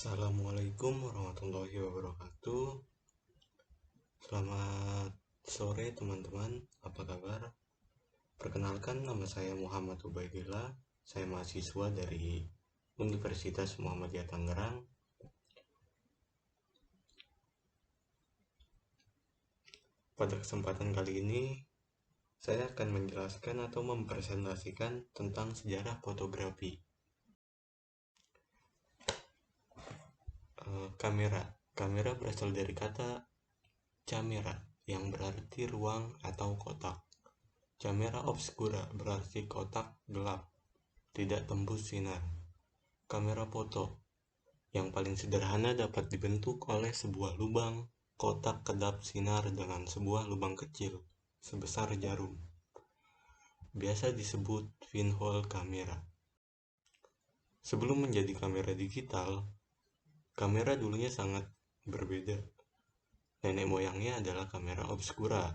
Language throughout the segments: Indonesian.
Assalamualaikum warahmatullahi wabarakatuh. Selamat sore teman-teman, apa kabar? Perkenalkan, nama saya Muhammad Ubaidillah. Saya mahasiswa dari Universitas Muhammadiyah Tangerang. Pada kesempatan kali ini, saya akan menjelaskan atau mempresentasikan tentang sejarah fotografi. Kamera berasal dari kata camera yang berarti ruang atau kotak. Camera obscura berarti kotak gelap, tidak tembus sinar. Kamera foto yang paling sederhana dapat dibentuk oleh sebuah lubang kotak kedap sinar dengan sebuah lubang kecil sebesar jarum. Biasa disebut pinhole kamera. Sebelum menjadi kamera digital, kamera dulunya sangat berbeda. Nenek moyangnya adalah kamera obscura.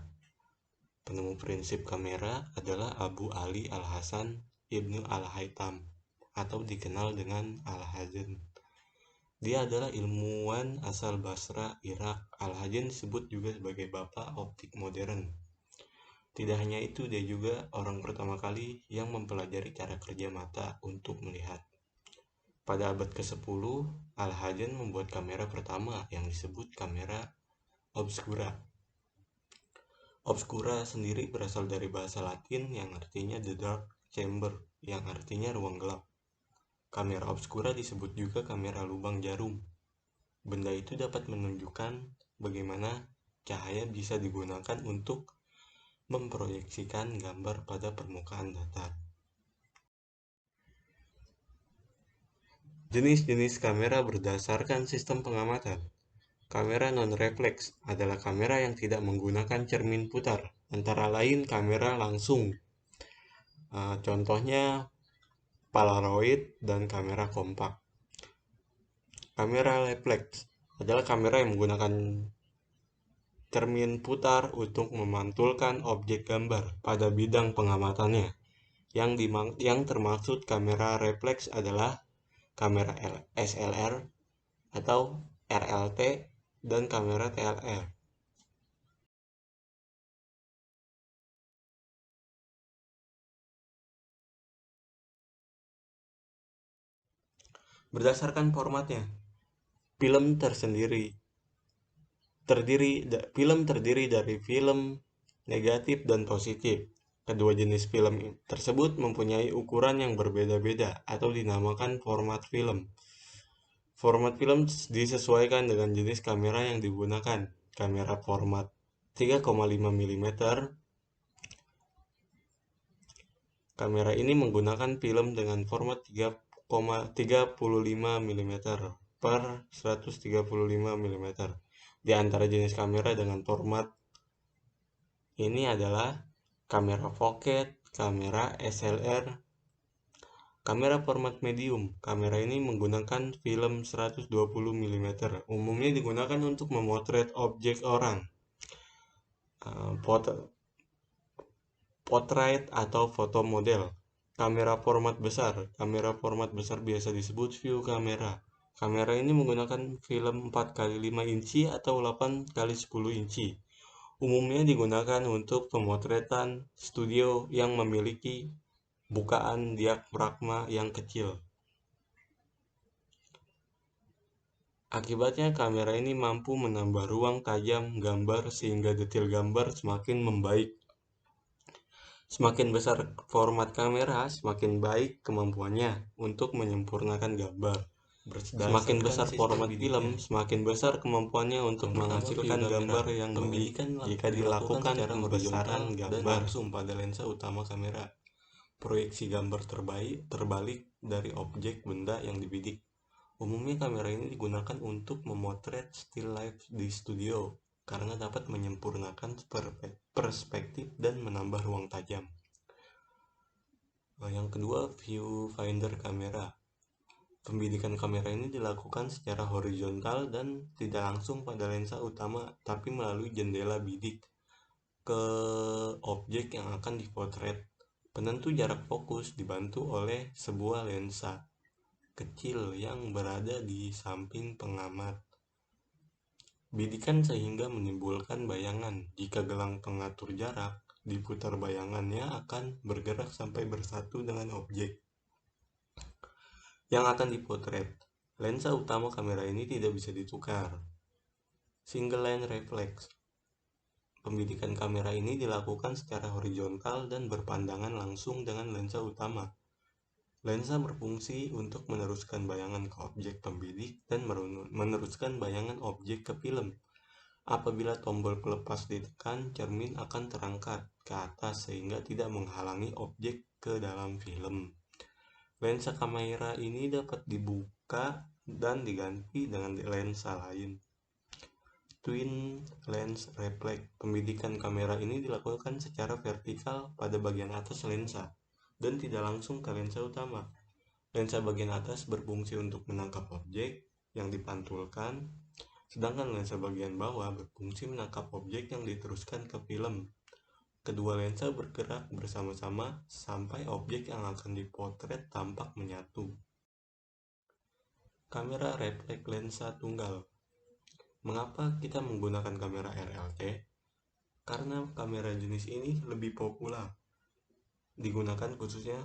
Penemu prinsip kamera adalah Abu Ali Al-Hasan Ibnu Al-Haytham atau dikenal dengan Al-Hazen. Dia adalah ilmuwan asal Basra, Irak. Al-Hazen disebut juga sebagai bapak optik modern. Tidak hanya itu, dia juga orang pertama kali yang mempelajari cara kerja mata untuk melihat. Pada abad ke-10, Al-Hazen membuat kamera pertama yang disebut kamera obscura. Obscura sendiri berasal dari bahasa Latin yang artinya the dark chamber, yang artinya ruang gelap. Kamera obscura disebut juga kamera lubang jarum. Benda itu dapat menunjukkan bagaimana cahaya bisa digunakan untuk memproyeksikan gambar pada permukaan datar. Jenis-jenis kamera berdasarkan sistem pengamatan. Kamera non-refleks adalah kamera yang tidak menggunakan cermin putar, antara lain kamera langsung. Contohnya Polaroid dan kamera kompak. Kamera refleks adalah kamera yang menggunakan cermin putar untuk memantulkan objek gambar pada bidang pengamatannya. Yang termaksud kamera refleks adalah kamera SLR atau RLT dan kamera TLR. Berdasarkan formatnya, film terdiri dari film negatif dan positif. Kedua jenis film tersebut mempunyai ukuran yang berbeda-beda atau dinamakan format film. Format film disesuaikan dengan jenis kamera yang digunakan. Kamera format 3,5 mm. Kamera ini menggunakan film dengan format 3,35 mm per 135 mm. Di antara jenis kamera dengan format ini adalah kamera pocket, kamera SLR, kamera format medium. Kamera ini menggunakan film 120 mm. Umumnya digunakan untuk memotret objek orang, potret atau foto model. Kamera format besar. Kamera format besar biasa disebut view kamera. Kamera ini menggunakan film 4x5 inci atau 8x10 inci. Umumnya digunakan untuk pemotretan studio yang memiliki bukaan diafragma yang kecil. Akibatnya kamera ini mampu menambah ruang tajam gambar sehingga detail gambar semakin membaik. Semakin besar format kamera, semakin baik kemampuannya untuk menyempurnakan gambar. Semakin besar format film, semakin besar kemampuannya untuk menghasilkan gambar yang baik jika dilakukan pembesaran gambar langsung pada lensa utama kamera. Proyeksi gambar terbalik dari objek benda yang dibidik. Umumnya kamera ini digunakan untuk memotret still life di studio karena dapat menyempurnakan perspektif dan menambah ruang tajam. Yang kedua, viewfinder kamera. Pembidikan kamera ini dilakukan secara horizontal dan tidak langsung pada lensa utama, tapi melalui jendela bidik ke objek yang akan dipotret. Penentu jarak fokus dibantu oleh sebuah lensa. kecil yang berada di samping pengamat. Bidikan sehingga menimbulkan bayangan. Jika gelang pengatur jarak diputar, bayangannya akan bergerak sampai bersatu dengan objek yang akan dipotret. Lensa utama kamera ini tidak bisa ditukar. Single line reflex. Pembidikan kamera ini dilakukan secara horizontal dan berpandangan langsung dengan lensa utama. Lensa berfungsi untuk meneruskan bayangan ke objek pembidik dan meneruskan bayangan objek ke film. Apabila tombol pelepas ditekan, cermin akan terangkat ke atas sehingga tidak menghalangi objek ke dalam film. Lensa kamera ini dapat dibuka dan diganti dengan lensa lain. Twin lens reflex. Pembidikan kamera ini dilakukan secara vertikal pada bagian atas lensa dan tidak langsung ke lensa utama. Lensa bagian atas berfungsi untuk menangkap objek yang dipantulkan, sedangkan lensa bagian bawah berfungsi menangkap objek yang diteruskan ke film. Kedua lensa bergerak bersama-sama sampai objek yang akan dipotret tampak menyatu. Kamera refleks lensa tunggal. Mengapa kita menggunakan kamera RLT? Karena kamera jenis ini lebih populer digunakan khususnya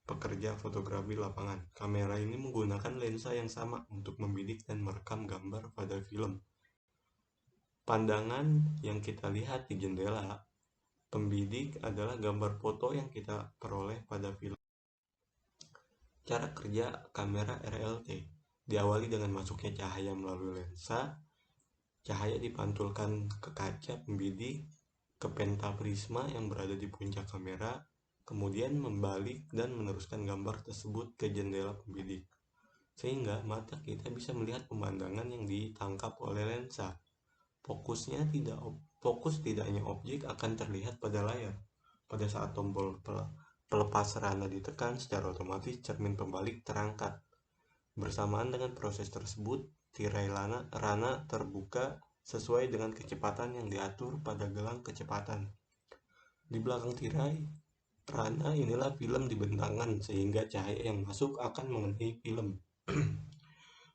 pekerja fotografi lapangan. Kamera ini menggunakan lensa yang sama untuk membidik dan merekam gambar pada film. Pandangan yang kita lihat di jendela pembidik adalah gambar foto yang kita peroleh pada film. Cara kerja kamera RLT diawali dengan masuknya cahaya melalui lensa. Cahaya dipantulkan ke kaca pembidik, ke pentaprisma yang berada di puncak kamera, kemudian membalik dan meneruskan gambar tersebut ke jendela pembidik, sehingga mata kita bisa melihat pemandangan yang ditangkap oleh lensa. Fokus tidak hanya objek akan terlihat pada layar. Pada saat tombol pelepas rana ditekan, secara otomatis cermin pembalik terangkat. Bersamaan dengan proses tersebut, tirai rana terbuka sesuai dengan kecepatan yang diatur pada gelang kecepatan. Di belakang tirai rana inilah film dibentangkan sehingga cahaya yang masuk akan mengenai film.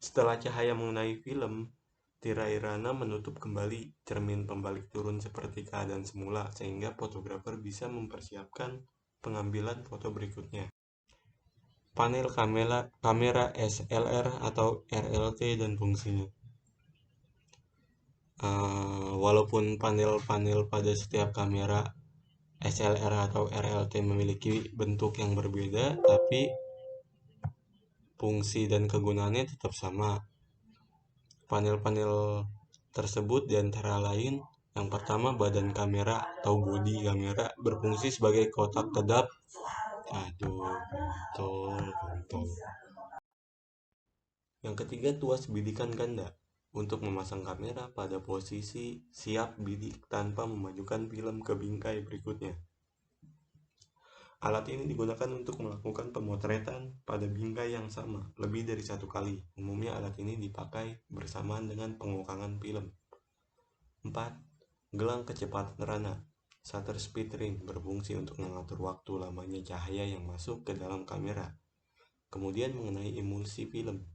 Setelah cahaya mengenai film, tirai rana menutup kembali, cermin pembalik turun seperti keadaan semula sehingga fotografer bisa mempersiapkan pengambilan foto berikutnya. Panel kamera SLR atau RLT dan fungsinya. Walaupun panel-panel pada setiap kamera SLR atau RLT memiliki bentuk yang berbeda, tapi fungsi dan kegunaannya tetap sama. Panel-panel tersebut diantara lain, yang pertama badan kamera atau bodi kamera berfungsi sebagai kotak kedap. Yang ketiga, tuas bidikan ganda untuk memasang kamera pada posisi siap bidik tanpa memajukan film ke bingkai berikutnya. Alat ini digunakan untuk melakukan pemotretan pada bingkai yang sama lebih dari satu kali. Umumnya alat ini dipakai bersamaan dengan pengukangan film. 4. Gelang kecepatan rana. Shutter speed ring berfungsi untuk mengatur waktu lamanya cahaya yang masuk ke dalam kamera, kemudian mengenai emulsi film.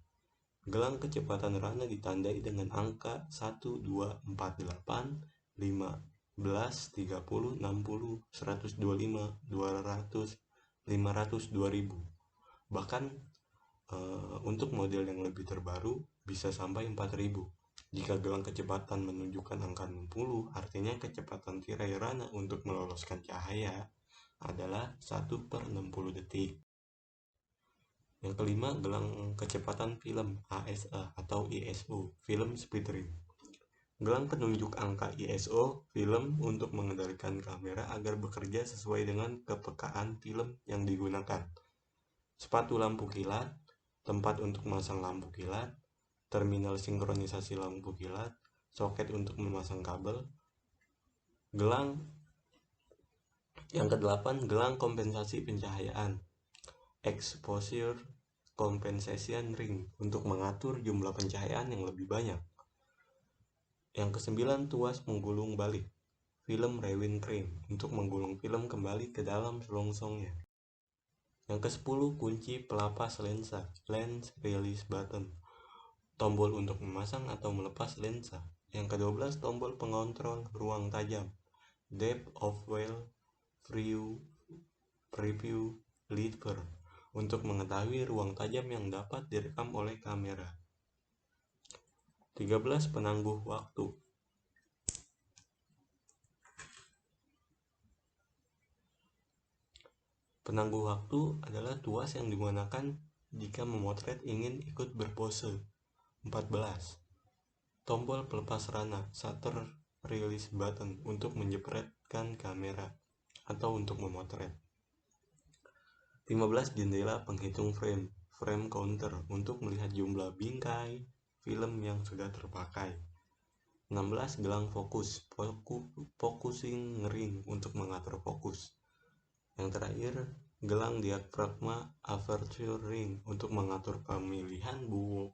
Gelang kecepatan rana ditandai dengan angka 1, 2, 4, 8, 15, 30, 60, 125, 200, 500, 2000. Bahkan untuk model yang lebih terbaru bisa sampai 4000. Jika gelang kecepatan menunjukkan angka 60, artinya kecepatan tirai rana untuk meloloskan cahaya adalah 1/60 detik. Yang kelima, gelang kecepatan film ASA atau ISO, film speed ring. Gelang penunjuk angka ISO film untuk mengendalikan kamera agar bekerja sesuai dengan kepekaan film yang digunakan. Sepatu lampu kilat, tempat untuk memasang lampu kilat, terminal sinkronisasi lampu kilat, soket untuk memasang kabel. Gelang yang kedelapan, gelang kompensasi pencahayaan, exposure compensation ring untuk mengatur jumlah pencahayaan yang lebih banyak. Yang kesembilan, tuas menggulung balik, film rewind frame untuk menggulung film kembali ke dalam selongsongnya. Yang ke-10, kunci pelapas lensa, lens release button, tombol untuk memasang atau melepas lensa. Yang ke-12, tombol pengontrol ruang tajam, depth of field preview lever, untuk mengetahui ruang tajam yang dapat direkam oleh kamera. 13, penangguh waktu. Penangguh waktu adalah tuas yang digunakan jika memotret ingin ikut berpose. 14, tombol pelepas rana, shutter release button, untuk menjepretkan kamera atau untuk memotret. 15, jendela penghitung frame counter, untuk melihat jumlah bingkai film yang sudah terpakai. 16, gelang focusing ring, untuk mengatur fokus. Yang terakhir, gelang diafragma aperture ring, untuk mengatur pemilihan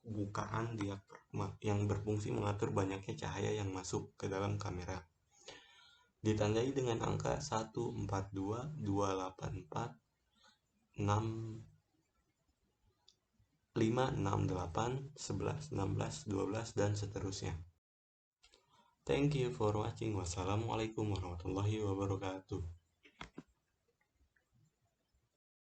bukaan diafragma yang berfungsi mengatur banyaknya cahaya yang masuk ke dalam kamera. Ditandai dengan angka 1, 4, 2, 2, 8, 4, 6, 5, 6, 8, 11, 16, 12, dan seterusnya. Thank you for watching. Wassalamualaikum warahmatullahi wabarakatuh.